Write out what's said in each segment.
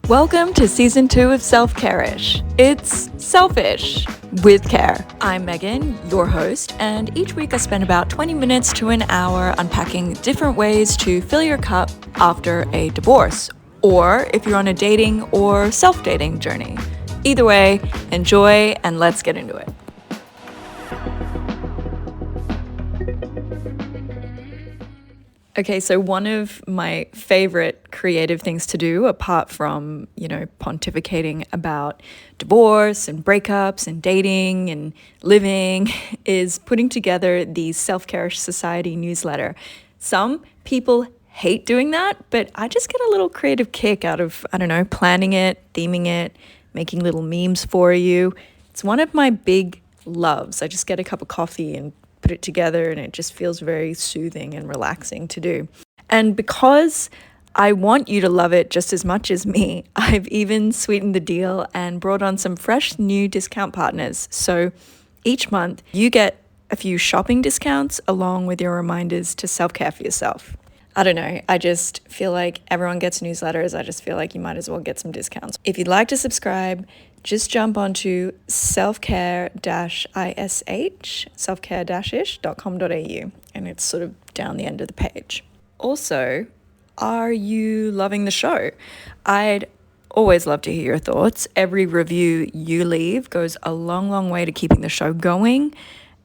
Welcome to Season 2 of Self-Care-ish. It's selfish with care. I'm Megan, your host, and each week I spend about 20 minutes to an hour unpacking different ways to fill your cup after a divorce, or if you're on a dating or self-dating journey. Either way, enjoy and let's get into it. Okay, so one of my favorite creative things to do, apart from, pontificating about divorce and breakups and dating and living, is putting together the Self-Care Society newsletter. Some people hate doing that, but I just get a little creative kick out of, planning it, theming it, making little memes for you. It's one of my big loves. I just get a cup of coffee and put it together, and it just feels very soothing and relaxing to do. And because I want you to love it just as much as me, I've even sweetened the deal and brought on some fresh new discount partners. So each month you get a few shopping discounts along with your reminders to self-care for yourself. I don't know, I just feel like everyone gets newsletters. I just feel like you might as well get some discounts. If you'd like to subscribe, just jump onto selfcare-ish.com.au, and it's sort of down the end of the page. Also, are you loving the show? I'd always love to hear your thoughts. Every review you leave goes a long, long way to keeping the show going.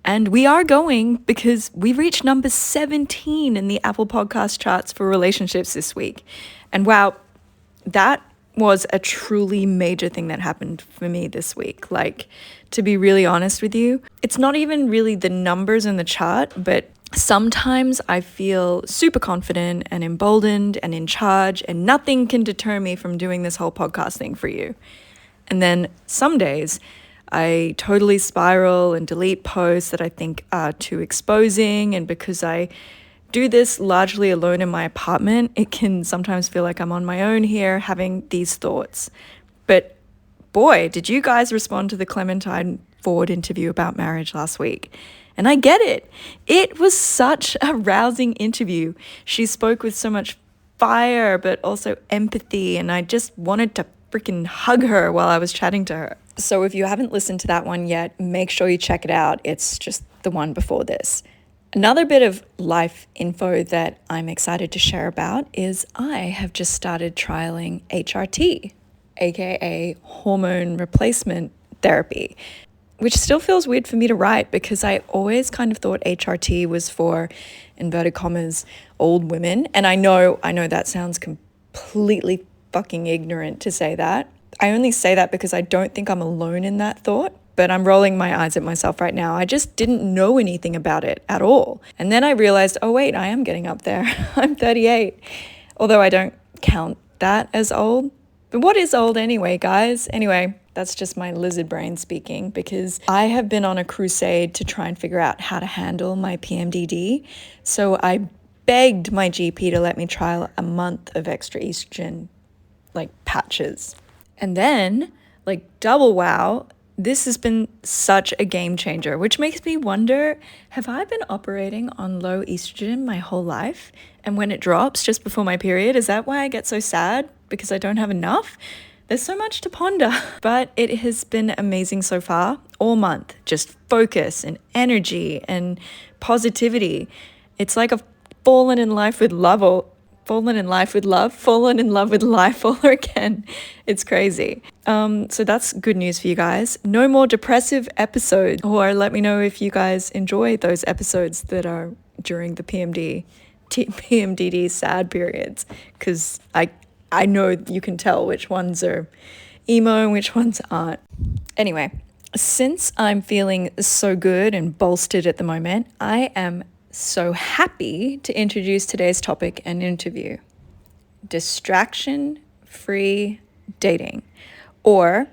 And we are going because we reached number 17 in the Apple Podcast charts for relationships this week. And wow, that was a truly major thing that happened for me this week. Like, to be really honest with you, it's not even really the numbers in the chart, but sometimes I feel super confident and emboldened and in charge, and nothing can deter me from doing this whole podcast thing for you. And then some days I totally spiral and delete posts that I think are too exposing, and because I do this largely alone in my apartment, it can sometimes feel like I'm on my own here having these thoughts. But boy, did you guys respond to the Clementine Ford interview about marriage last week. And I get it. It was such a rousing interview. She spoke with so much fire, but also empathy, and I just wanted to freaking hug her while I was chatting to her. So if you haven't listened to that one yet, make sure you check it out. It's just the one before this. Another bit of life info that I'm excited to share about is I have just started trialing HRT, aka hormone replacement therapy, which still feels weird for me to write because I always kind of thought HRT was for, inverted commas, old women. And I know that sounds completely fucking ignorant to say that. I only say that because I don't think I'm alone in that thought. But I'm rolling my eyes at myself right now. I just didn't know anything about it at all. And then I realized, oh wait, I am getting up there. I'm 38. Although I don't count that as old. But what is old anyway, guys? Anyway, that's just my lizard brain speaking, because I have been on a crusade to try and figure out how to handle my PMDD. So I begged my GP to let me trial a month of extra estrogen, patches. And then, double wow, this has been such a game changer, which makes me wonder, have I been operating on low estrogen my whole life? And when it drops just before my period, is that why I get so sad? Because I don't have enough? There's so much to ponder. But it has been amazing so far, all month. Just focus and energy and positivity. It's like I've fallen in love with life all over again. It's crazy. So that's good news for you guys. No more depressive episodes. Or let me know if you guys enjoy those episodes that are during the PMDD sad periods, because I know you can tell which ones are emo and which ones aren't. Anyway, since I'm feeling so good and bolstered at the moment, I am so happy to introduce today's topic and interview: distraction-free dating, or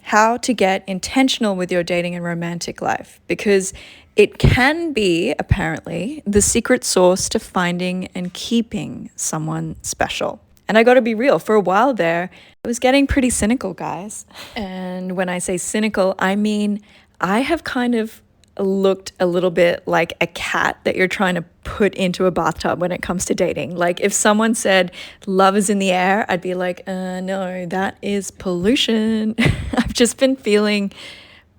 how to get intentional with your dating and romantic life, because it can be, apparently, the secret sauce to finding and keeping someone special. And I got to be real, for a while there, I was getting pretty cynical, guys. And when I say cynical, I mean I have kind of looked a little bit like a cat that you're trying to put into a bathtub when it comes to dating. Like if someone said love is in the air, I'd be like, no, that is pollution. I've just been feeling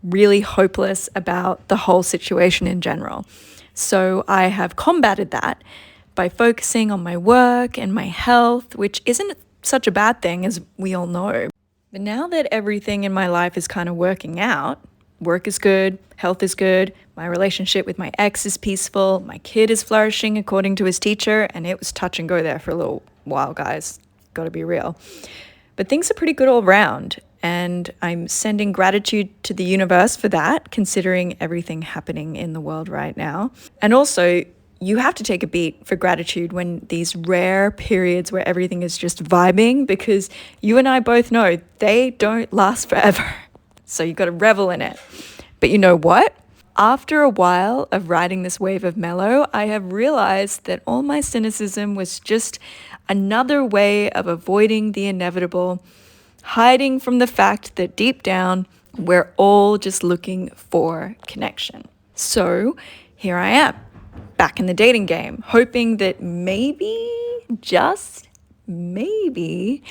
really hopeless about the whole situation in general. So I have combated that by focusing on my work and my health, which isn't such a bad thing as we all know. But now that everything in my life is kind of working out, work is good, health is good, my relationship with my ex is peaceful, my kid is flourishing according to his teacher, and it was touch and go there for a little while, guys. Gotta be real. But things are pretty good all around, and I'm sending gratitude to the universe for that, considering everything happening in the world right now. And also, you have to take a beat for gratitude when these rare periods where everything is just vibing, because you and I both know they don't last forever. So you got to revel in it. But you know what? After a while of riding this wave of mellow, I have realized that all my cynicism was just another way of avoiding the inevitable, hiding from the fact that deep down, we're all just looking for connection. So here I am, back in the dating game, hoping that maybe, just maybe,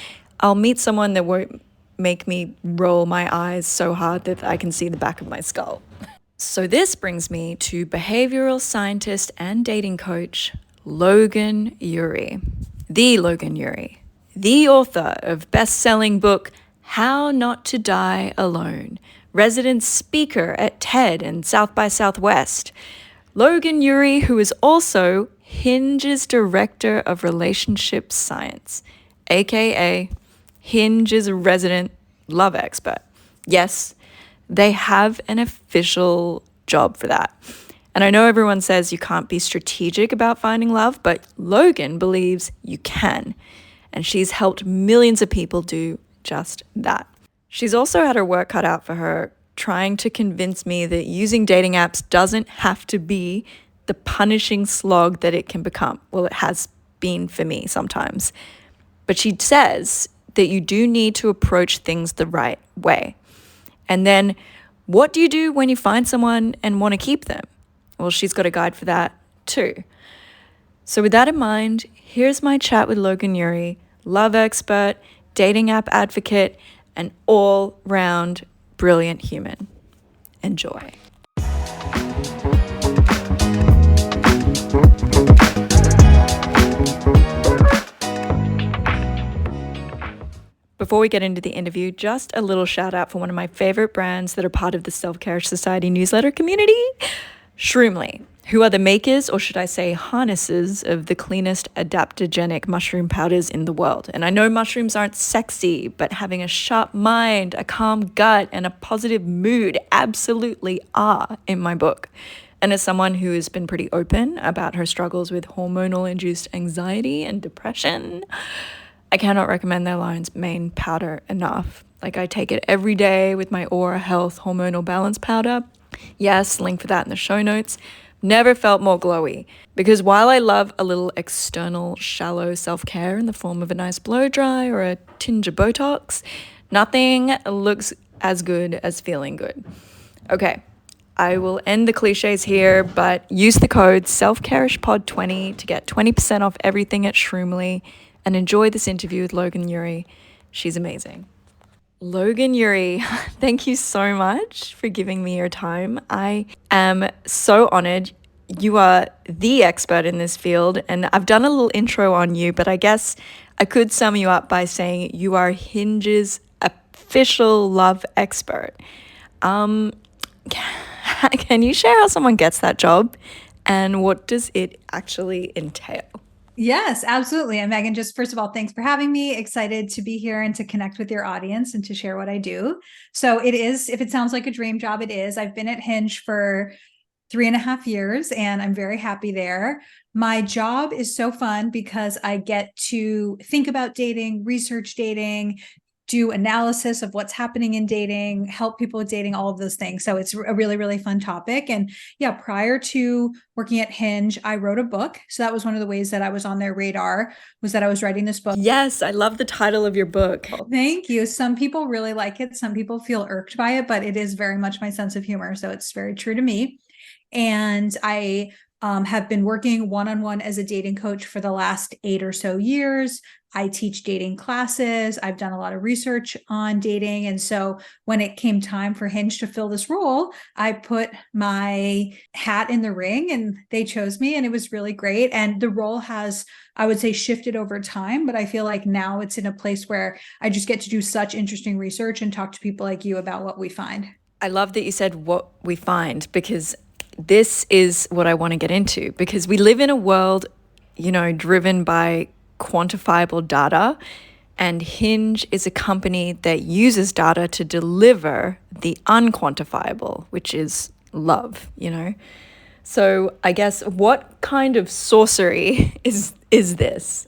I'll meet someone that won't make me roll my eyes so hard that I can see the back of my skull. So this brings me to behavioral scientist and dating coach Logan Ury. The Logan Ury, the author of best-selling book How Not to Die Alone, resident speaker at TED and South by Southwest. Logan Ury, who is also Hinge's director of relationship science, aka Hinge's resident love expert. Yes, they have an official job for that. And I know everyone says you can't be strategic about finding love, but Logan believes you can. And she's helped millions of people do just that. She's also had her work cut out for her, trying to convince me that using dating apps doesn't have to be the punishing slog that it can become. Well, it has been for me sometimes. But she says that you do need to approach things the right way. And then what do you do when you find someone and want to keep them? Well, she's got a guide for that too. So with that in mind, here's my chat with Logan Ury, love expert, dating app advocate, and all-round brilliant human. Enjoy. Before we get into the interview, just a little shout out for one of my favorite brands that are part of the Self-Care Society newsletter community, Shroomly, who are the makers, or should I say harnesses, of the cleanest adaptogenic mushroom powders in the world. And I know mushrooms aren't sexy, but having a sharp mind, a calm gut, and a positive mood absolutely are in my book. And as someone who has been pretty open about her struggles with hormonal-induced anxiety and depression, I cannot recommend their line's main powder enough. Like, I take it every day with my Aura Health Hormonal Balance Powder. Yes, link for that in the show notes. Never felt more glowy. Because while I love a little external, shallow self-care in the form of a nice blow dry or a tinge of Botox, nothing looks as good as feeling good. Okay, I will end the cliches here, but use the code SELFCARISHPOD20 to get 20% off everything at Shroomly, and enjoy this interview with Logan Ury. She's amazing. Logan Ury, thank you so much for giving me your time. I am so honored. You are the expert in this field, and I've done a little intro on you, but I guess I could sum you up by saying you are Hinge's official love expert. Can you share how someone gets that job, and what does it actually entail? Yes, absolutely. And Megan, just first of all, thanks for having me. Excited to be here and to connect with your audience and to share what I do. So it is, if it sounds like a dream job, it is. I've been at Hinge for 3.5 years and I'm very happy there. My job is so fun because I get to think about dating, research dating, do analysis of what's happening in dating, help people with dating, all of those things. So it's a really, really fun topic. And yeah, prior to working at Hinge, I wrote a book. So that was one of the ways that I was on their radar, was that I was writing this book. Yes, I love the title of your book. Thank you. Some people really like it. Some people feel irked by it, but it is very much my sense of humor. So it's very true to me. And I have been working one-on-one as a dating coach for the last 8 or so years. I teach dating classes. I've done a lot of research on dating. And so when it came time for Hinge to fill this role, I put my hat in the ring and they chose me, and it was really great. And the role has, I would say, shifted over time, but I feel like now it's in a place where I just get to do such interesting research and talk to people like you about what we find. I love that you said what we find, because this is what I want to get into, because we live in a world, driven by quantifiable data, and Hinge is a company that uses data to deliver the unquantifiable, which is love. So I guess, what kind of sorcery is this?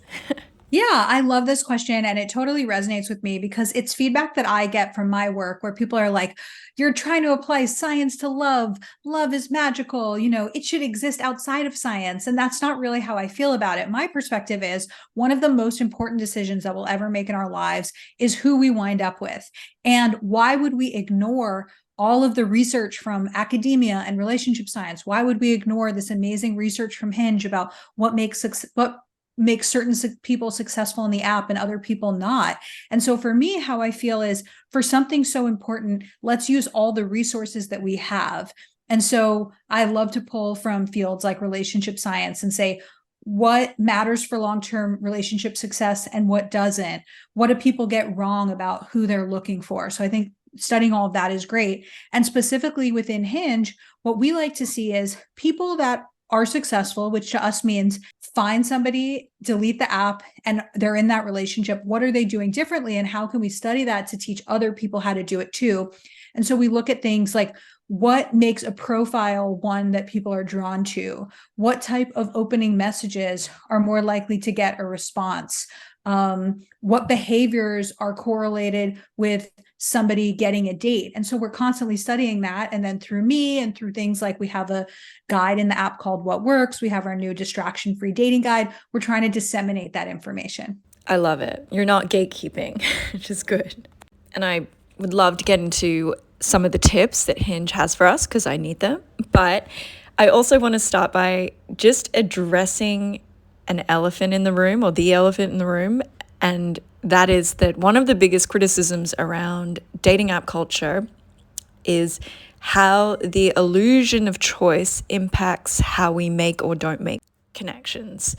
Yeah, I love this question. And it totally resonates with me because it's feedback that I get from my work where people are like, you're trying to apply science to love. Love is magical. It should exist outside of science. And that's not really how I feel about it. My perspective is one of the most important decisions that we'll ever make in our lives is who we wind up with. And why would we ignore all of the research from academia and relationship science? Why would we ignore this amazing research from Hinge about what makes certain people successful in the app and other people not? And so for me, how I feel is, for something so important, let's use all the resources that we have. And so I love to pull from fields like relationship science and say, what matters for long-term relationship success and what doesn't? What do people get wrong about who they're looking for? So I think studying all of that is great. And specifically within Hinge, what we like to see is people that are successful, which to us means find somebody, delete the app, and they're in that relationship. What are they doing differently? And how can we study that to teach other people how to do it too? And so we look at things like, what makes a profile one that people are drawn to? What type of opening messages are more likely to get a response? What behaviors are correlated with somebody getting a date? And so we're constantly studying that. And then through me and through things like, we have a guide in the app called What Works. We have our new distraction-free dating guide. We're trying to disseminate that information. I love it. You're not gatekeeping, which is good. And I would love to get into some of the tips that Hinge has for us, because I need them. But I also want to start by just addressing an elephant in the room, or the elephant in the room. And that is that one of the biggest criticisms around dating app culture is how the illusion of choice impacts how we make or don't make connections.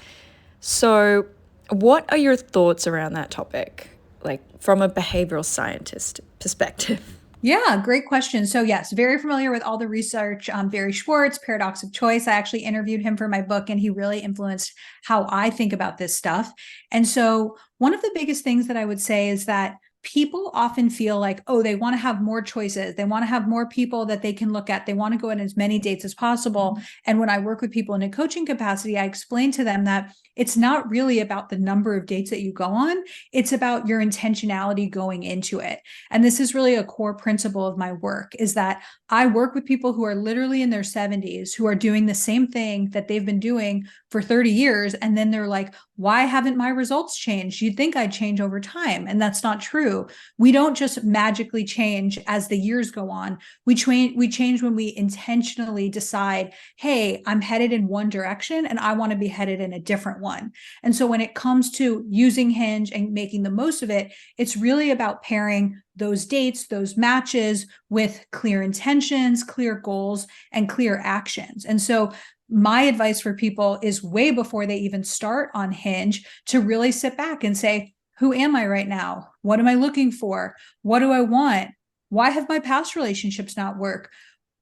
So what are your thoughts around that topic, like from a behavioral scientist perspective? Yeah, great question. So yes, very familiar with all the research. Barry Schwartz, Paradox of Choice. I actually interviewed him for my book, and he really influenced how I think about this stuff. And so one of the biggest things that I would say is that people often feel like, oh, they want to have more choices. They want to have more people that they can look at. They want to go on as many dates as possible. And when I work with people in a coaching capacity, I explain to them that it's not really about the number of dates that you go on. It's about your intentionality going into it. And this is really a core principle of my work, is that I work with people who are literally in their 70s, who are doing the same thing that they've been doing for 30 years. And then they're like, why haven't my results changed? You'd think I'd change over time. And that's not true. We don't just magically change as the years go on. We change when we intentionally decide, hey, I'm headed in one direction and I want to be headed in a different one. And so when it comes to using Hinge and making the most of it, it's really about pairing those dates, those matches, with clear intentions, clear goals, and clear actions. And so my advice for people is, way before they even start on Hinge, to really sit back and say, who am I right now? What am I looking for? What do I want? Why have my past relationships not worked?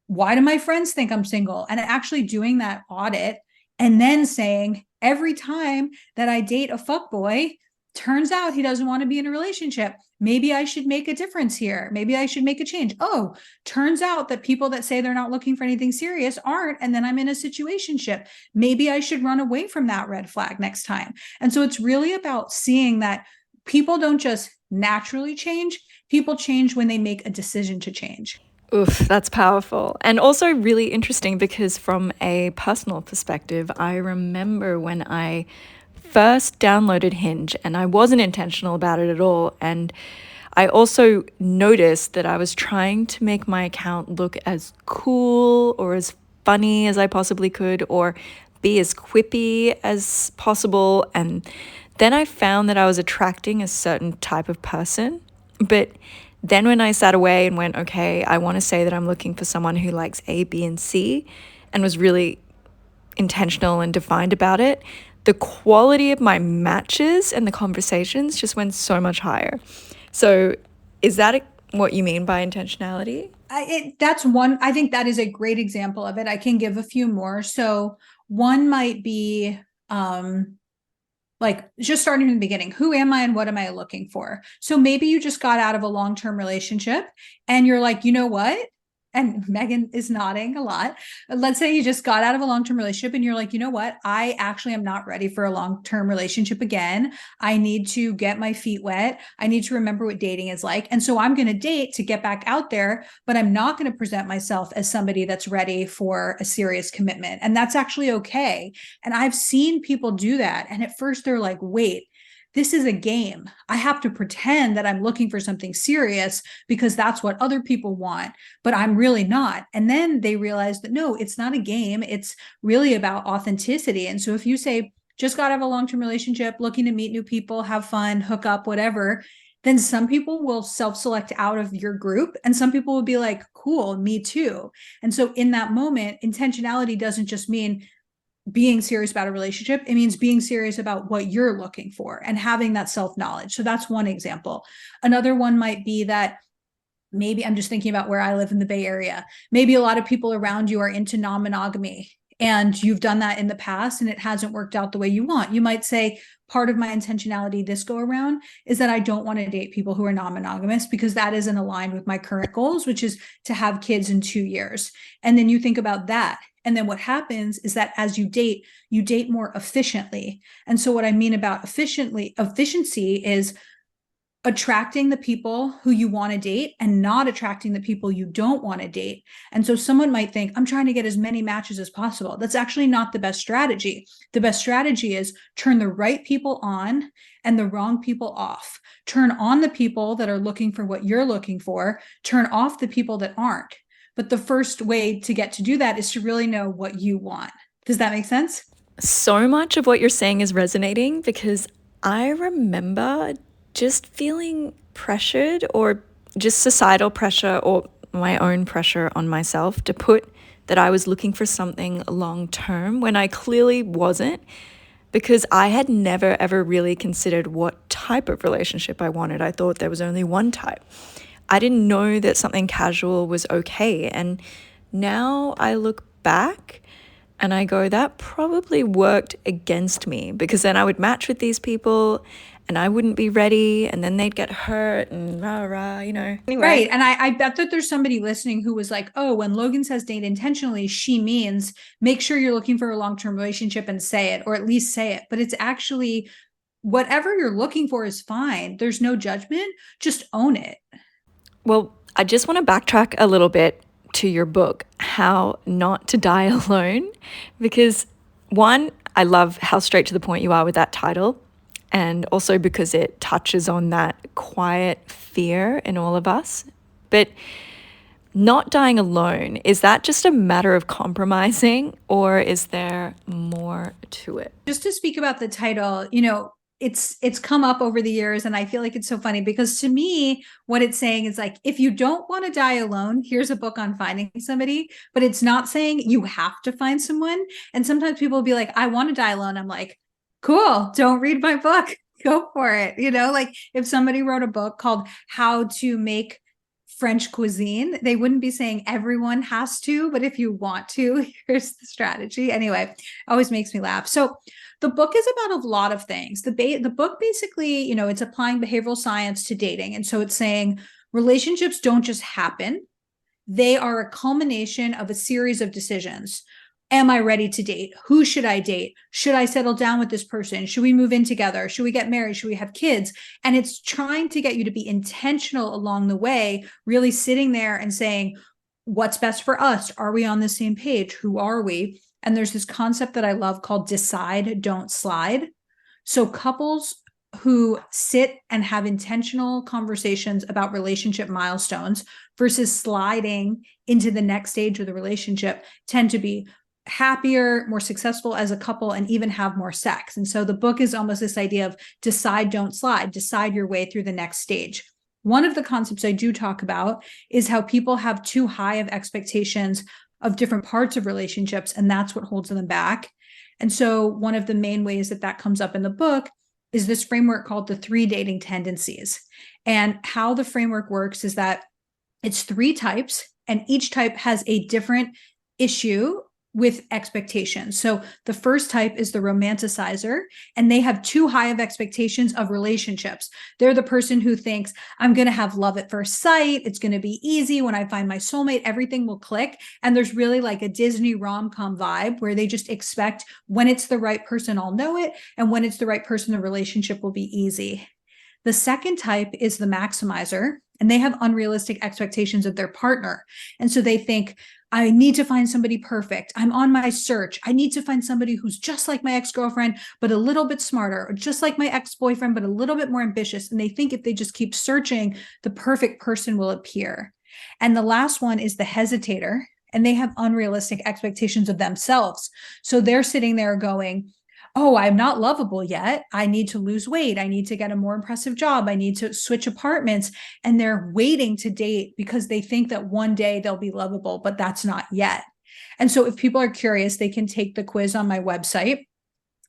Why do my friends think I'm single? And actually doing that audit, and then saying, every time that I date a fuckboy, turns out he doesn't want to be in a relationship. Maybe I should make a difference here. Maybe I should make a change. Oh, turns out that people that say they're not looking for anything serious aren't, and then I'm in a situationship. Maybe I should run away from that red flag next time. And so it's really about seeing that people don't just naturally change. People change when they make a decision to change. Oof, that's powerful. And also really interesting, because from a personal perspective, I remember when I first downloaded Hinge, and I wasn't intentional about it at all. And I also noticed that I was trying to make my account look as cool or as funny as I possibly could or be as quippy as possible. And then I found that I was attracting a certain type of person. But then when I sat away and went, okay, I want to say that I'm looking for someone who likes A, B, and C, and was really intentional and defined about it, the quality of my matches and the conversations just went so much higher. So, is that what you mean by intentionality? That's one. I think that is a great example of it. I can give a few more. So one might be like just starting from the beginning. Who am I and what am I looking for? So maybe you just got out of a long-term relationship and you're like, you know what? And Megan is nodding a lot. Let's say you just got out of a long-term relationship and you're like, you know what? I actually am not ready for a long-term relationship again. I need to get my feet wet. I need to remember what dating is like. And so I'm going to date to get back out there, but I'm not going to present myself as somebody that's ready for a serious commitment. And that's actually okay. And I've seen people do that. And at first they're like, wait, this is a game. I have to pretend that I'm looking for something serious because that's what other people want, but I'm really not. And then they realize that no, it's not a game. It's really about authenticity. And so if you say, just got to have a long-term relationship, looking to meet new people, have fun, hook up, whatever, then some people will self-select out of your group and some people will be like, cool, me too. And so in that moment, intentionality doesn't just mean being serious about a relationship. It means being serious about what you're looking for and having that self-knowledge. So that's one example. Another one might be that maybe I'm just thinking about where I live in the Bay Area. Maybe a lot of people around you are into non-monogamy and you've done that in the past and it hasn't worked out the way you want. You might say, part of my intentionality this go around is that I don't want to date people who are non-monogamous because that isn't aligned with my current goals, which is to have kids in 2 years. And then you think about that. And then what happens is that as you date more efficiently. And so what I mean about efficiency is attracting the people who you want to date and not attracting the people you don't want to date. And so someone might think, I'm trying to get as many matches as possible. That's actually not the best strategy. The best strategy is turn the right people on and the wrong people off. Turn on the people that are looking for what you're looking for, turn off the people that aren't. But the first way to get to do that is to really know what you want. Does that make sense? So much of what you're saying is resonating because I remember just feeling pressured or just societal pressure or my own pressure on myself to put that I was looking for something long term when I clearly wasn't, because I had never ever really considered what type of relationship I wanted. I thought there was only one type. I didn't know that something casual was okay. And now I look back and I go, that probably worked against me because then I would match with these people and I wouldn't be ready and then they'd get hurt and rah, rah, Anyway. Right. And I bet that there's somebody listening who was like, oh, when Logan says date intentionally, she means make sure you're looking for a long-term relationship and say it, or at least say it. But it's actually whatever you're looking for is fine. There's no judgment. Just own it. Well, I just want to backtrack a little bit to your book, How Not to Die Alone, because one, I love how straight to the point you are with that title, and also because it touches on that quiet fear in all of us. But not dying alone, is that just a matter of compromising or is there more to it? Just to speak about the title, it's come up over the years and I feel like it's so funny because to me what it's saying is like, if you don't want to die alone, here's a book on finding somebody, but it's not saying you have to find someone. And sometimes people will be like, I want to die alone. I'm like, cool, don't read my book, go for it. Like if somebody wrote a book called How to Make French Cuisine, they wouldn't be saying everyone has to, but if you want to, here's the strategy. Anyway, always makes me laugh. So the book is about a lot of things. The book basically, it's applying behavioral science to dating. And so it's saying relationships don't just happen. They are a culmination of a series of decisions. Am I ready to date? Who should I date? Should I settle down with this person? Should we move in together? Should we get married? Should we have kids? And it's trying to get you to be intentional along the way, really sitting there and saying, what's best for us? Are we on the same page? Who are we? And there's this concept that I love called decide, don't slide. So couples who sit and have intentional conversations about relationship milestones versus sliding into the next stage of the relationship tend to be happier, more successful as a couple, and even have more sex. And so the book is almost this idea of decide, don't slide, decide your way through the next stage. One of the concepts I do talk about is how people have too high of expectations of different parts of relationships, and that's what holds them back. And so one of the main ways that that comes up in the book is this framework called the 3 dating tendencies. And how the framework works is that it's 3 types, and each type has a different issue with expectations. So the first type is the romanticizer, and they have too high of expectations of relationships. They're the person who thinks, I'm going to have love at first sight. It's going to be easy. When I find my soulmate, everything will click. And there's really like a Disney rom-com vibe where they just expect when it's the right person, I'll know it. And when it's the right person, the relationship will be easy. The second type is the maximizer, and they have unrealistic expectations of their partner. And so they think, I need to find somebody perfect. I'm on my search. I need to find somebody who's just like my ex-girlfriend, but a little bit smarter, or just like my ex-boyfriend, but a little bit more ambitious. And they think if they just keep searching, the perfect person will appear. And the last one is the hesitator, and they have unrealistic expectations of themselves. So they're sitting there going, oh, I'm not lovable yet. I need to lose weight. I need to get a more impressive job. I need to switch apartments. And they're waiting to date because they think that one day they'll be lovable, but that's not yet. And so if people are curious, they can take the quiz on my website,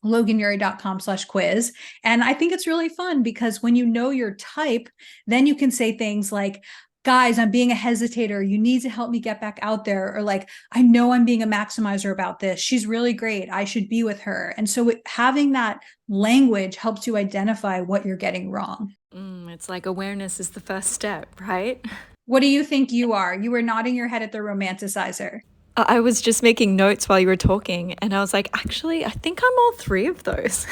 loganury.com/quiz. And I think it's really fun because when you know your type, then you can say things like, guys, I'm being a hesitator. You need to help me get back out there. Or like, I know I'm being a maximizer about this. She's really great. I should be with her. And so having that language helps you identify what you're getting wrong. It's like awareness is the first step, right? What do you think you are? You were nodding your head at the romanticizer. I was just making notes while you were talking, and I was like, actually, I think I'm all 3 of those.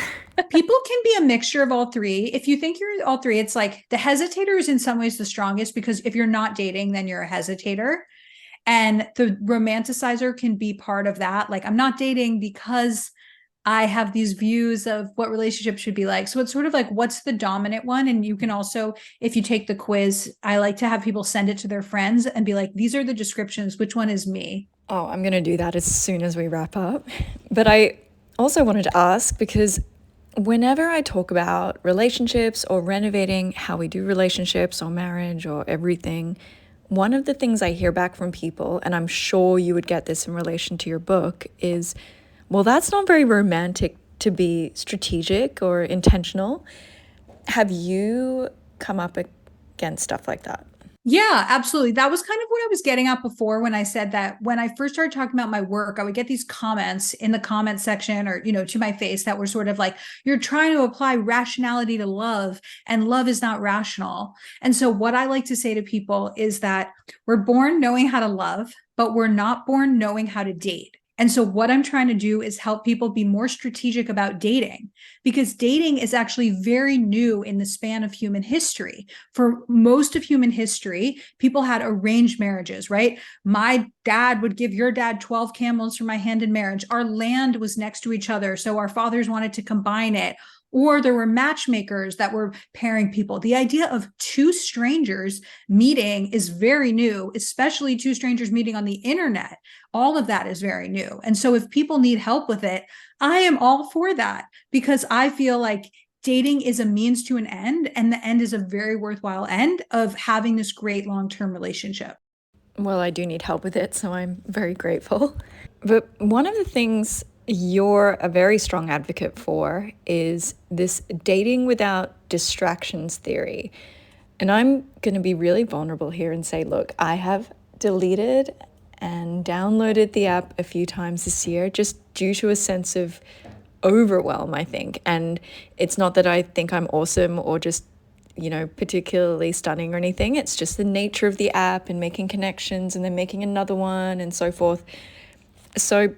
People can be a mixture of all 3. If you think you're all 3, it's like the hesitator is in some ways the strongest, because if you're not dating, then you're a hesitator. And the romanticizer can be part of that. Like, I'm not dating because I have these views of what relationships should be like. So it's sort of like, what's the dominant one? And you can also, if you take the quiz, I like to have people send it to their friends and be like, these are the descriptions. Which one is me? Oh, I'm going to do that as soon as we wrap up. But I also wanted to ask, because whenever I talk about relationships or renovating how we do relationships or marriage or everything, one of the things I hear back from people, and I'm sure you would get this in relation to your book, is, well, that's not very romantic to be strategic or intentional. Have you come up against stuff like that? Yeah, absolutely. That was kind of what I was getting at before when I said that when I first started talking about my work, I would get these comments in the comment section or, to my face that were sort of like, you're trying to apply rationality to love, and love is not rational. And so what I like to say to people is that we're born knowing how to love, but we're not born knowing how to date. And so what I'm trying to do is help people be more strategic about dating, because dating is actually very new in the span of human history. For most of human history, people had arranged marriages, right? My dad would give your dad 12 camels for my hand in marriage. Our land was next to each other, so our fathers wanted to combine it. Or there were matchmakers that were pairing people. The idea of 2 strangers meeting is very new, especially 2 strangers meeting on the internet. All of that is very new. And so if people need help with it, I am all for that, because I feel like dating is a means to an end, and the end is a very worthwhile end of having this great long-term relationship. Well, I do need help with it, so I'm very grateful. But one of the things you're a very strong advocate for is this dating without distractions theory. And I'm going to be really vulnerable here and say, look, I have deleted and downloaded the app a few times this year just due to a sense of overwhelm, I think. And it's not that I think I'm awesome or just, particularly stunning or anything. It's just the nature of the app and making connections and then making another one and so forth. So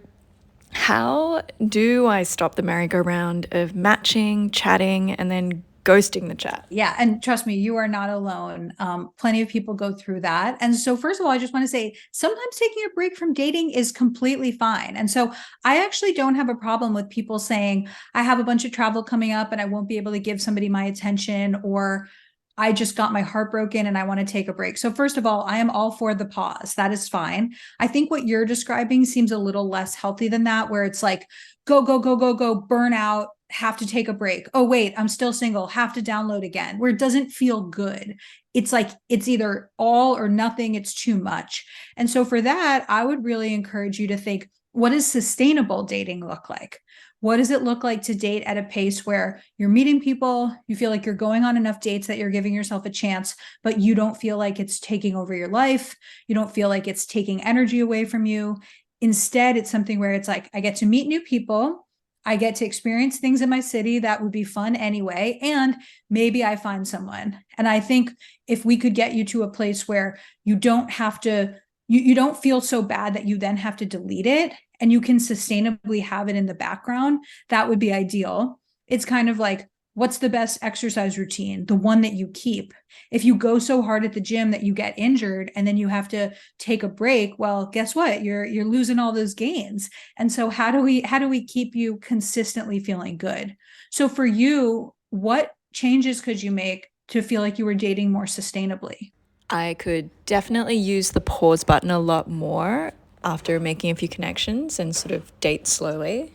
how do I stop the merry-go-round of matching, chatting, and then ghosting the chat. Yeah. And trust me, you are not alone. Plenty of people go through that. And so, first of all, I just want to say sometimes taking a break from dating is completely fine. And so, I actually don't have a problem with people saying, I have a bunch of travel coming up and I won't be able to give somebody my attention, or I just got my heart broken and I want to take a break. So, first of all, I am all for the pause. That is fine. I think what you're describing seems a little less healthy than that, where it's like, go, go, go, go, go, burn out, have to take a break. Oh, wait, I'm still single, have to download again, where it doesn't feel good. It's like it's either all or nothing, it's too much. And so for that, I would really encourage you to think, what does sustainable dating look like? What does it look like to date at a pace where you're meeting people, you feel like you're going on enough dates that you're giving yourself a chance, but you don't feel like it's taking over your life. You don't feel like it's taking energy away from you. Instead, it's something where it's like, I get to meet new people. I get to experience things in my city that would be fun anyway. And maybe I find someone. And I think if we could get you to a place where you don't have to, you don't feel so bad that you then have to delete it and you can sustainably have it in the background, that would be ideal. It's kind of like, what's the best exercise routine? The one that you keep. If you go so hard at the gym that you get injured and then you have to take a break, well, guess what? You're losing all those gains. And so how do we keep you consistently feeling good? So for you, what changes could you make to feel like you were dating more sustainably? I could definitely use the pause button a lot more after making a few connections and sort of date slowly.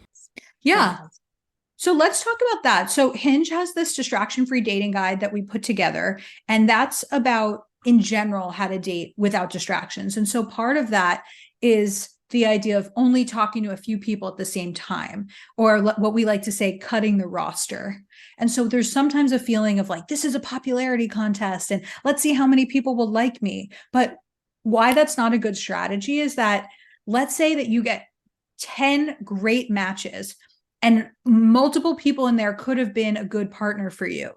Yeah. So let's talk about that. So Hinge has this distraction-free dating guide that we put together, and that's about, in general, how to date without distractions. And so part of that is the idea of only talking to a few people at the same time, or what we like to say, cutting the roster. And so there's sometimes a feeling of like, this is a popularity contest and let's see how many people will like me. But why that's not a good strategy is that, let's say that you get 10 great matches and multiple people in there could have been a good partner for you.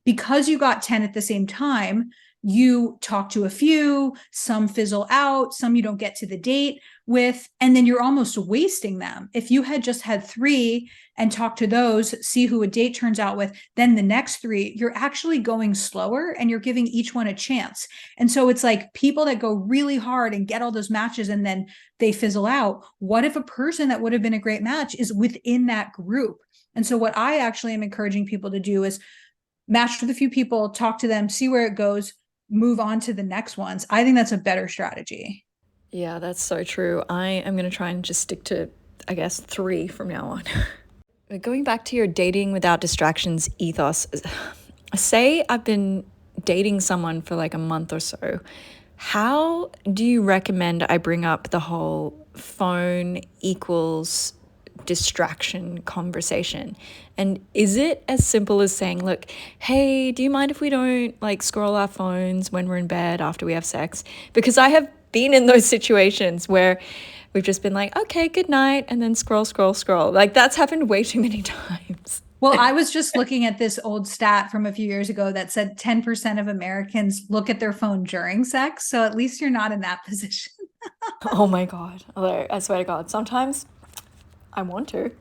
Because you got 10 at the same time, you talk to a few, some fizzle out, some you don't get to the date with, and then you're almost wasting them. If you had just had 3 and talked to those, see who a date turns out with, then the next 3, you're actually going slower and you're giving each one a chance. And so it's like people that go really hard and get all those matches and then they fizzle out. What if a person that would have been a great match is within that group? And so what I actually am encouraging people to do is match with a few people, talk to them, see where it goes, move on to the next ones. I think that's a better strategy. Yeah, that's so true. I am going to try and just stick to, I guess, 3 from now on. Going back to your dating without distractions ethos, say I've been dating someone for like a month or so. How do you recommend I bring up the whole phone equals distraction conversation? And is it as simple as saying, look, hey, do you mind if we don't like scroll our phones when we're in bed after we have sex? Because I have been in those situations where we've just been like, okay, good night, and then scroll, scroll, scroll. Like that's happened way too many times. Well, I was just looking at this old stat from a few years ago that said 10% of Americans look at their phone during sex. So at least you're not in that position. Oh my God. Although I swear to God, sometimes I want to.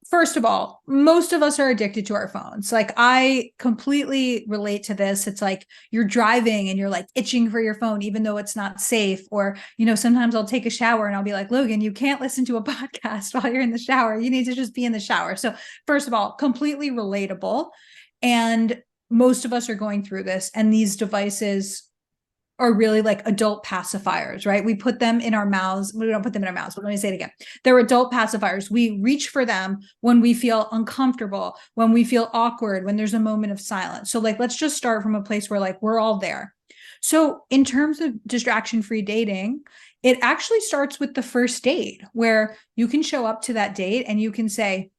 First of all, most of us are addicted to our phones. Like I completely relate to this. It's like you're driving and you're like itching for your phone, even though it's not safe. Or, sometimes I'll take a shower and I'll be like, Logan, you can't listen to a podcast while you're in the shower. You need to just be in the shower. So first of all, completely relatable. And most of us are going through this, and these devices are really like adult pacifiers, right? We put them in our mouths. We don't put them in our mouths, but let me say it again. They're adult pacifiers. We reach for them when we feel uncomfortable, when we feel awkward, when there's a moment of silence. So like, let's just start from a place where like, we're all there. So in terms of distraction-free dating, it actually starts with the first date, where you can show up to that date and you can say,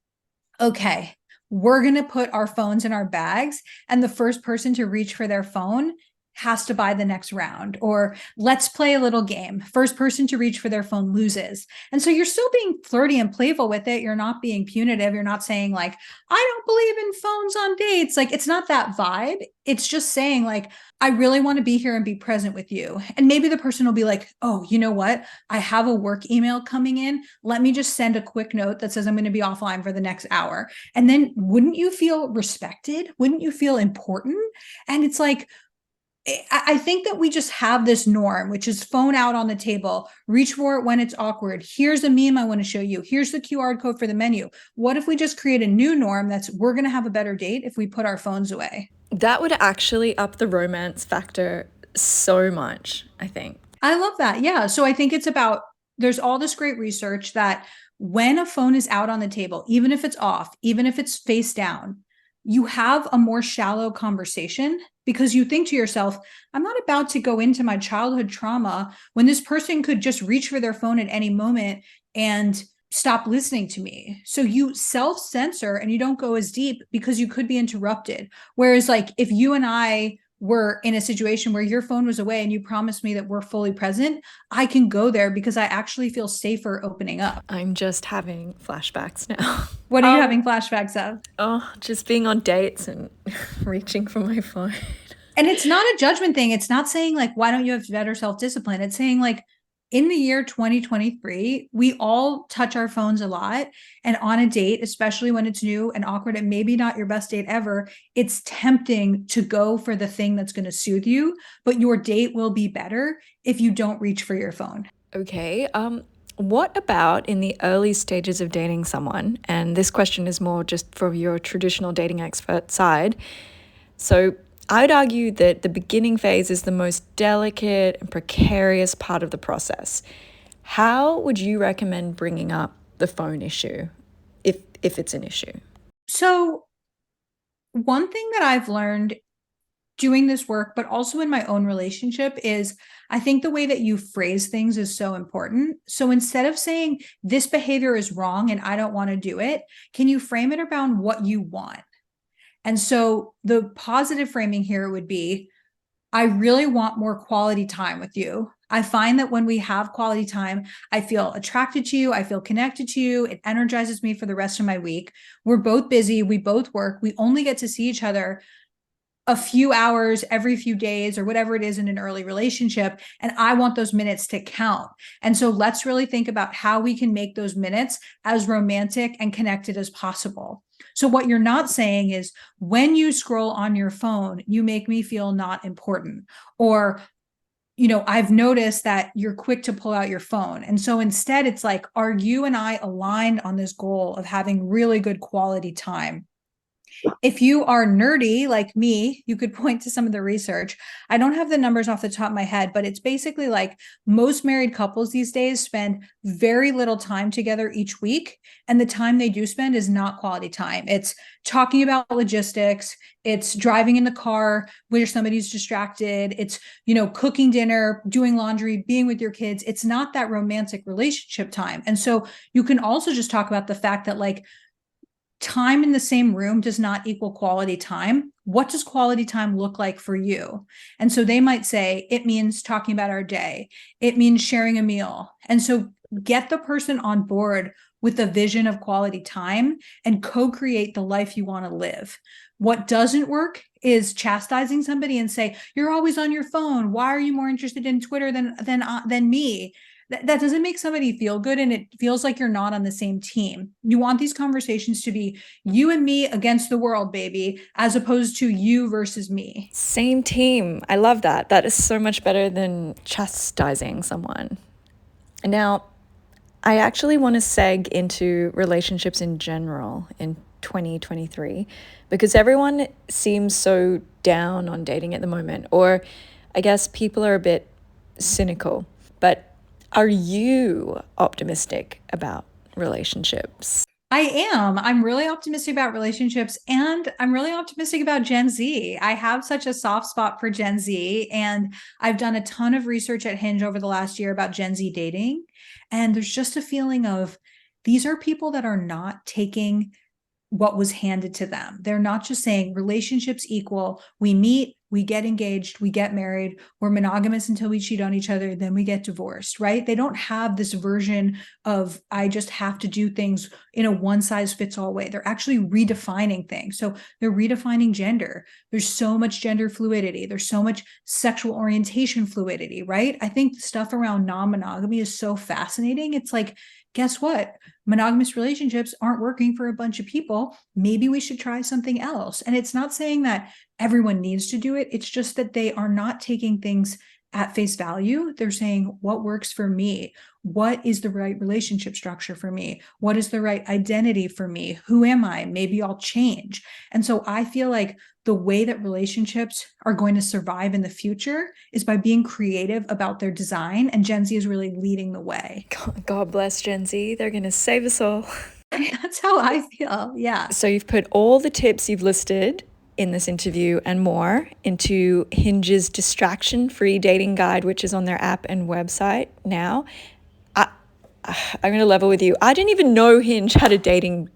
okay, we're going to put our phones in our bags. And the first person to reach for their phone has to buy the next round, or let's play a little game. First person to reach for their phone loses. And so you're still being flirty and playful with it. You're not being punitive. You're not saying like, I don't believe in phones on dates. Like, it's not that vibe. It's just saying like, I really want to be here and be present with you. And maybe the person will be like, oh, you know what? I have a work email coming in. Let me just send a quick note that says I'm going to be offline for the next hour. And then wouldn't you feel respected? Wouldn't you feel important? And it's like, I think that we just have this norm, which is phone out on the table, reach for it when it's awkward. Here's a meme I want to show you. Here's the QR code for the menu. What if we just create a new norm that's we're going to have a better date if we put our phones away? That would actually up the romance factor so much, I think. I love that. Yeah. So I think it's about, there's all this great research that when a phone is out on the table, even if it's off, even if it's face down, you have a more shallow conversation because you think to yourself, I'm not about to go into my childhood trauma when this person could just reach for their phone at any moment and stop listening to me. So you self-censor and you don't go as deep because you could be interrupted. Whereas like if you and I were in a situation where your phone was away and you promised me that we're fully present, I can go there because I actually feel safer opening up. I'm just having flashbacks now. What are you having flashbacks of? Oh, just being on dates and reaching for my phone. And it's not a judgment thing. It's not saying like, why don't you have better self-discipline? It's saying like, in the year 2023, we all touch our phones a lot. And on a date, especially when it's new and awkward and maybe not your best date ever, it's tempting to go for the thing that's going to soothe you. But your date will be better if you don't reach for your phone. Okay. What about in the early stages of dating someone? And this question is more just from your traditional dating expert side. So I'd argue that the beginning phase is the most delicate and precarious part of the process. How would you recommend bringing up the phone issue if it's an issue? So one thing that I've learned doing this work, but also in my own relationship, is I think the way that you phrase things is so important. So instead of saying this behavior is wrong and I don't want to do it, can you frame it around what you want? And so the positive framing here would be, I really want more quality time with you. I find that when we have quality time, I feel attracted to you. I feel connected to you. It energizes me for the rest of my week. We're both busy. We both work. We only get to see each other a few hours every few days or whatever it is in an early relationship. And I want those minutes to count. And so let's really think about how we can make those minutes as romantic and connected as possible. So what you're not saying is when you scroll on your phone, you make me feel not important, or, you know, I've noticed that you're quick to pull out your phone. And so instead it's like, are you and I aligned on this goal of having really good quality time? If you are nerdy like me, you could point to some of the research. I don't have the numbers off the top of my head, but it's basically like most married couples these days spend very little time together each week. And the time they do spend is not quality time. It's talking about logistics. It's driving in the car where somebody's distracted. It's, you know, cooking dinner, doing laundry, being with your kids. It's not that romantic relationship time. And so you can also just talk about the fact that like, time in the same room does not equal quality time. What does quality time look like for you? And so they might say, it means talking about our day. It means sharing a meal. And so get the person on board with a vision of quality time and co-create the life you want to live. What doesn't work is chastising somebody and say, you're always on your phone. Why are you more interested in Twitter than me? That doesn't make somebody feel good, and it feels like you're not on the same team. You want these conversations to be you and me against the world, baby, as opposed to you versus me. Same team. I love that. That is so much better than chastising someone. Now, I actually want to seg into relationships in general in 2023 because everyone seems so down on dating at the moment, or I guess people are a bit cynical. But are you optimistic about relationships? I am. I'm really optimistic about relationships, and I'm really optimistic about Gen Z. I have such a soft spot for Gen Z, and I've done a ton of research at Hinge over the last year about Gen Z dating. And there's just a feeling of these are people that are not taking what was handed to them. They're not just saying relationships equal, we meet, we get engaged, we get married, we're monogamous until we cheat on each other, then we get divorced, right? They don't have this version of, I just have to do things in a one size fits all way. They're actually redefining things. So they're redefining gender. There's so much gender fluidity. There's so much sexual orientation fluidity, right? I think stuff around non-monogamy is so fascinating. It's like, guess what? Monogamous relationships aren't working for a bunch of people. Maybe we should try something else. And it's not saying that everyone needs to do it. It's just that they are not taking things at face value. They're saying, what works for me? What is the right relationship structure for me? What is the right identity for me? Who am I? Maybe I'll change. And so I feel like the way that relationships are going to survive in the future is by being creative about their design. And Gen Z is really leading the way. God bless Gen Z. They're going to save us all. That's how I feel. Yeah. So you've put all the tips you've listed in this interview and more into Hinge's distraction-free dating guide, which is on their app and website now. I'm going to level with you. I didn't even know Hinge had a dating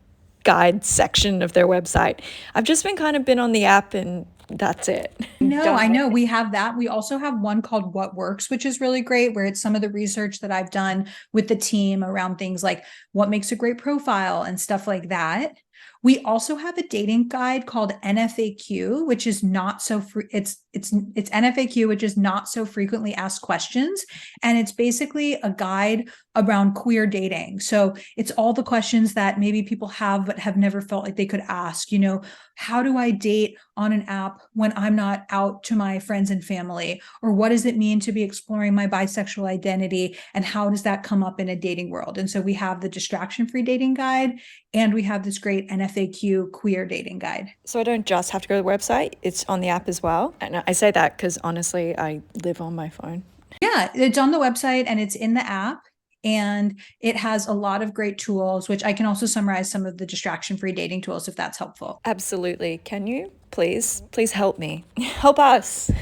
guide section of their website. I've just been on the app and that's it. No, I know we have that. We also have one called What Works, which is really great, where it's some of the research that I've done with the team around things like what makes a great profile and stuff like that. We also have a dating guide called NFAQ, which is not so it's NFAQ, which is not so frequently asked questions, and it's basically a guide around queer dating. So it's all the questions that maybe people have but have never felt like they could ask. You know, how do I date on an app when I'm not out to my friends and family? Or what does it mean to be exploring my bisexual identity? And how does that come up in a dating world? And so we have the distraction-free dating guide, and we have this great NFAQ queer dating guide. So I don't just have to go to the website, it's on the app as well. And I say that because honestly, I live on my phone. Yeah, it's on the website and it's in the app. And it has a lot of great tools, which I can also summarize some of the distraction-free dating tools if that's helpful. Absolutely. Can you please help me? Help us.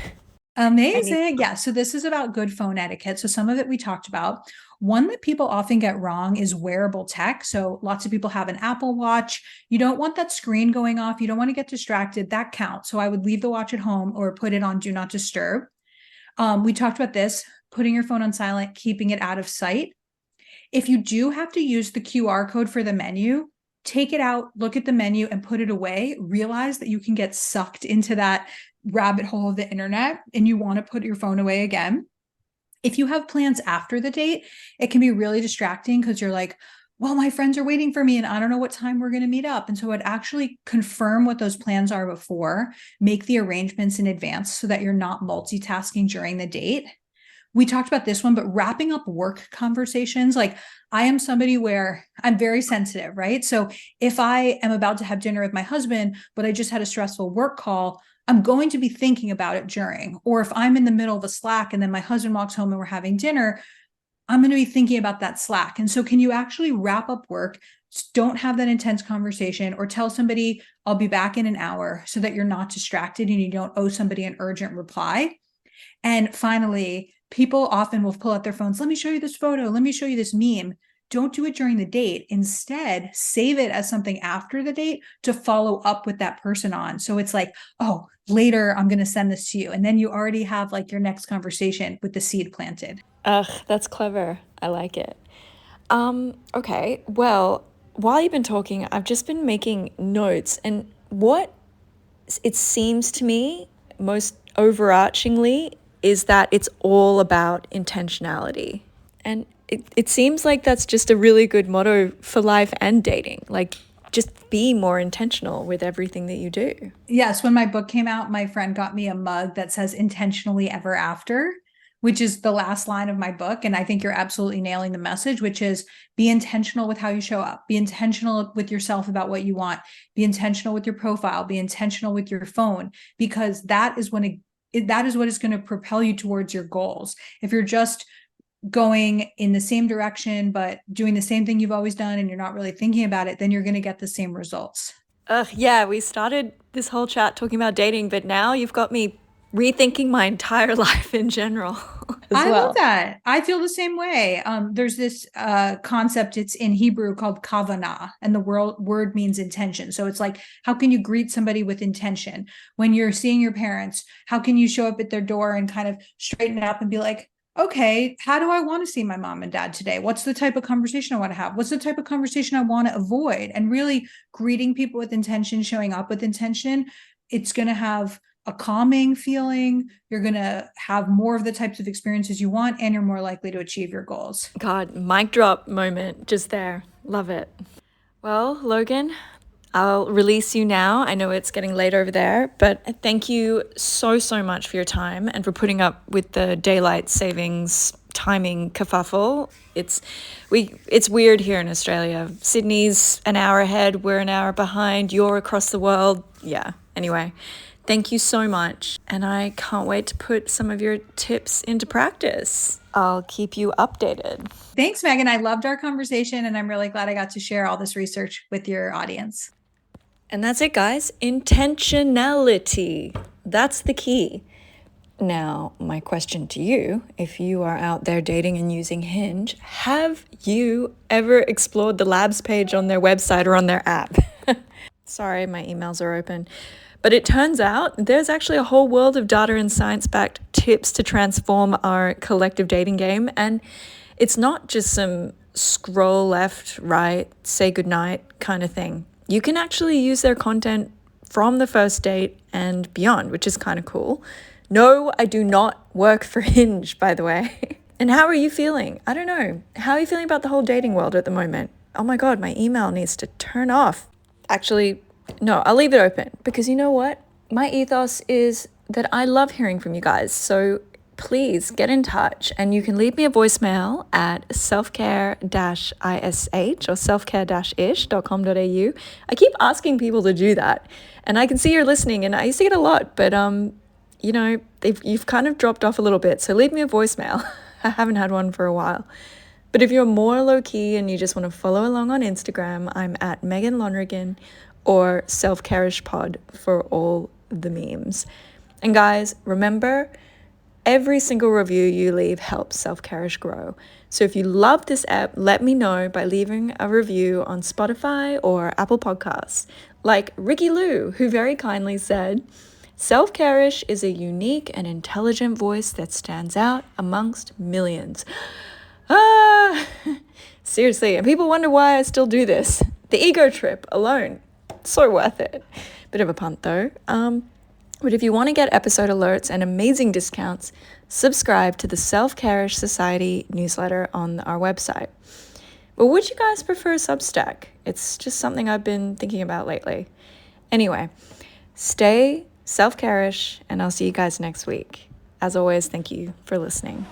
Amazing. Yeah. So this is about good phone etiquette. So some of it we talked about. One that people often get wrong is wearable tech. So lots of people have an Apple Watch. You don't want that screen going off. You don't want to get distracted. That counts. So I would leave the watch at home or put it on Do Not Disturb. We talked about this, putting your phone on silent, keeping it out of sight. If you do have to use the QR code for the menu, take it out, look at the menu and put it away. Realize that you can get sucked into that rabbit hole of the internet and you want to put your phone away again. If you have plans after the date, it can be really distracting because you're like, well, my friends are waiting for me and I don't know what time we're going to meet up. And so I'd actually confirm what those plans are before, make the arrangements in advance so that you're not multitasking during the date. We talked about this one, but wrapping up work conversations, like I am somebody where I'm very sensitive, right? So if I am about to have dinner with my husband, but I just had a stressful work call, I'm going to be thinking about it during. Or if I'm in the middle of a Slack and then my husband walks home and we're having dinner, I'm going to be thinking about that Slack. And so can you actually wrap up work? Don't have that intense conversation or tell somebody, I'll be back in an hour so that you're not distracted and you don't owe somebody an urgent reply. And finally, people often will pull out their phones. Let me show you this photo. Let me show you this meme. Don't do it during the date. Instead, save it as something after the date to follow up with that person on. So it's like, oh, later I'm going to send this to you. And then you already have like your next conversation with the seed planted. Ugh, that's clever. I like it. Okay, well, while you've been talking, I've just been making notes. And what it seems to me most overarchingly is that it's all about intentionality. And it seems like that's just a really good motto for life and dating. Like, just be more intentional with everything that you do. Yes, when my book came out, my friend got me a mug that says intentionally ever after, which is the last line of my book. And I think you're absolutely nailing the message, which is be intentional with how you show up, be intentional with yourself about what you want, be intentional with your profile, be intentional with your phone, because that is what is going to propel you towards your goals. If you're just going in the same direction, but doing the same thing you've always done and you're not really thinking about it, then you're going to get the same results. Yeah, we started this whole chat talking about dating, but now you've got me rethinking my entire life in general. as I love well. that. I feel the same way. There's this concept, it's in Hebrew called kavanah, and the word means intention. So it's like, how can you greet somebody with intention? When you're seeing your parents, how can you show up at their door and kind of straighten it up and be like, okay, how do I want to see my mom and dad today? What's the type of conversation I want to have? What's the type of conversation I want to avoid? And really greeting people with intention, showing up with intention, it's going to have a calming feeling. You're going to have more of the types of experiences you want, and you're more likely to achieve your goals. God, mic drop moment just there. Love it. Well, Logan, I'll release you now. I know it's getting late over there, but thank you so, so much for your time and for putting up with the daylight savings timing kerfuffle. It's weird here in Australia. Sydney's an hour ahead, we're an hour behind, you're across the world. Yeah, anyway. Thank you so much, and I can't wait to put some of your tips into practice. I'll keep you updated. Thanks, Megan. I loved our conversation, and I'm really glad I got to share all this research with your audience. And that's it, guys. Intentionality. That's the key. Now, my question to you, if you are out there dating and using Hinge, have you ever explored the labs page on their website or on their app? Sorry, my emails are open. But it turns out there's actually a whole world of data and science-backed tips to transform our collective dating game. And it's not just some scroll left, right, say goodnight kind of thing. You can actually use their content from the first date and beyond, which is kind of cool. No, I do not work for Hinge, by the way. And how are you feeling? I don't know. How are you feeling about the whole dating world at the moment? Oh my God, my email needs to turn off. Actually, no, I'll leave it open because you know what? My ethos is that I love hearing from you guys. So please get in touch, and you can leave me a voicemail at selfcare-ish or selfcare-ish.com.au. I keep asking people to do that, and I can see you're listening, and I used to get a lot, but you know, you've kind of dropped off a little bit. So leave me a voicemail. I haven't had one for a while. But if you're more low-key and you just want to follow along on Instagram, I'm at Megan Lonrigan or Self-Care-ish Pod for all the memes. And guys, remember, every single review you leave helps Self-Care-ish grow. So if you love this app, let me know by leaving a review on Spotify or Apple Podcasts. Like Ricky Lou, who very kindly said, Self-Care-ish is a unique and intelligent voice that stands out amongst millions. Seriously, and people wonder why I still do this. The ego trip alone, so worth it. Bit of a punt though. But if you want to get episode alerts and amazing discounts, subscribe to the Self-Care-ish Society newsletter on our website. But would you guys prefer Substack? It's just something I've been thinking about lately. Anyway, stay self-care-ish, and I'll see you guys next week. As always, thank you for listening.